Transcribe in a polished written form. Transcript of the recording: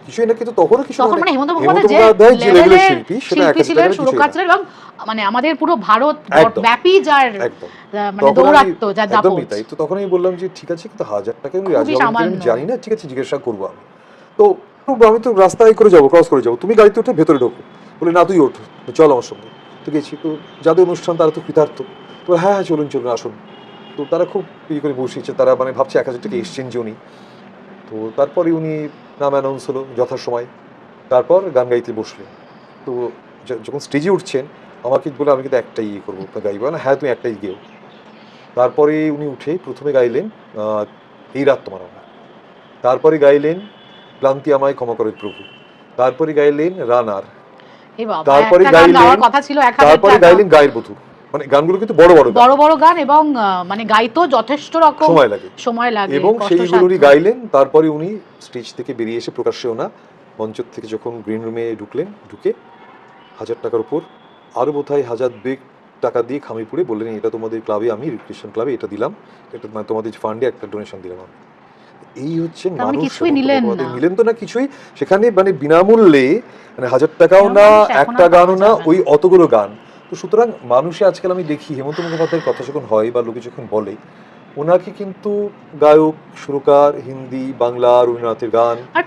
কিছুই না, কিন্তু তখনও কিছু তখন মানে হেমন্ত হেমন্ত মুখোপাধ্যায় মুখোপাধ্যায় যে লেভেলের লেভেলের শিল্পী সেটা শিল্পী ছিলেন, সুরকার ছিলেন, এবং মানে আমাদের পুরো ভারত ব্যাপী যার মানে দৌরাত্ম্য, যার দাপট। একদমই তাই। তো তখন আমি বললাম যে ঠিক আছে, কিন্তু 1000 টাকা আমি খুবই রাজভবনকে আমি সামান্য। জানি না, ঠিক আছে জিজ্ঞাসা করবো আমি। তো আমি তো রাস্তায় করে যাবো, ক্রস করে যাবো, তুমি গাড়িতে উঠে ভেতরে ঢোকো। বলে না তুই ওঠ, চল আমার সঙ্গে। তো গেছি, তো যাদের অনুষ্ঠান তারা তো কৃতার্থ, তো হ্যাঁ হ্যাঁ চলুন চলুন আসুন। তো তারা খুব ইয়ে করে বসিয়েছে, তারা মানে ভাবছে 1000 টাকা এক্সচেঞ্জ উনি। তো তারপরে উনি নাম অ্যানাউন্স হলো যথাসময়, তারপর গান গাইতে বসলেন। তো যখন স্টেজে উঠছেন আমাকে বলে আমি কিন্তু একটাই ইয়ে করবো, আপনার গাইবো না, হ্যাঁ তুমি একটাই গেও। তারপরে উনি উঠে প্রথমে গাইলেন এই রাত তোমার আমার, তারপরে গাইলেন ক্লান্তি আমায় ক্ষমা করে প্রভু, তারপরে গাইলেন রানার, তারপরে গাইলেন গায়ের বধূ। মানে গানগুলো কিন্তু বড় বড় বড় বড় গান, এবং মানে গাইতেও যথেষ্ট রকম সময় লাগে এবং সেইগুলোরই গাইলেন। তারপরে উনি স্টেজ থেকে বেরিয়ে এসে, প্রকাশ্যেও না, মঞ্চ থেকে যখন গ্রিন রুমে ঢুকলেন, ঢুকে 1000 টাকার উপর আরো বোধহয় 1002 টাকা দিয়ে খামিরপুরে বললেন এটা তোমাদের ক্লাবে, আমি রিক্রিয়েশন ক্লাবে এটা দিলাম, এটা মানে তোমাদের ফান্ডে একটা ডোনেশন দিলাম আমি। এই হচ্ছে মানুষ। কিছুই নিলেন তো না কিছুই, সেখানে মানে বিনামূল্যে, মানে 1000 টাকাও না, একটা গানও না, ওই অতগুলো গান। তো সুতরাং মানুষে আজকাল আমি দেখি হেমন্ত মুখোপাধ্যায়ের কথা যখন হয় বা লোকে যখন বলে, ওনাকে কিন্তু গায়ক, সুরকার, হিন্দি, বাংলা, রবীন্দ্রনাথের গান, আর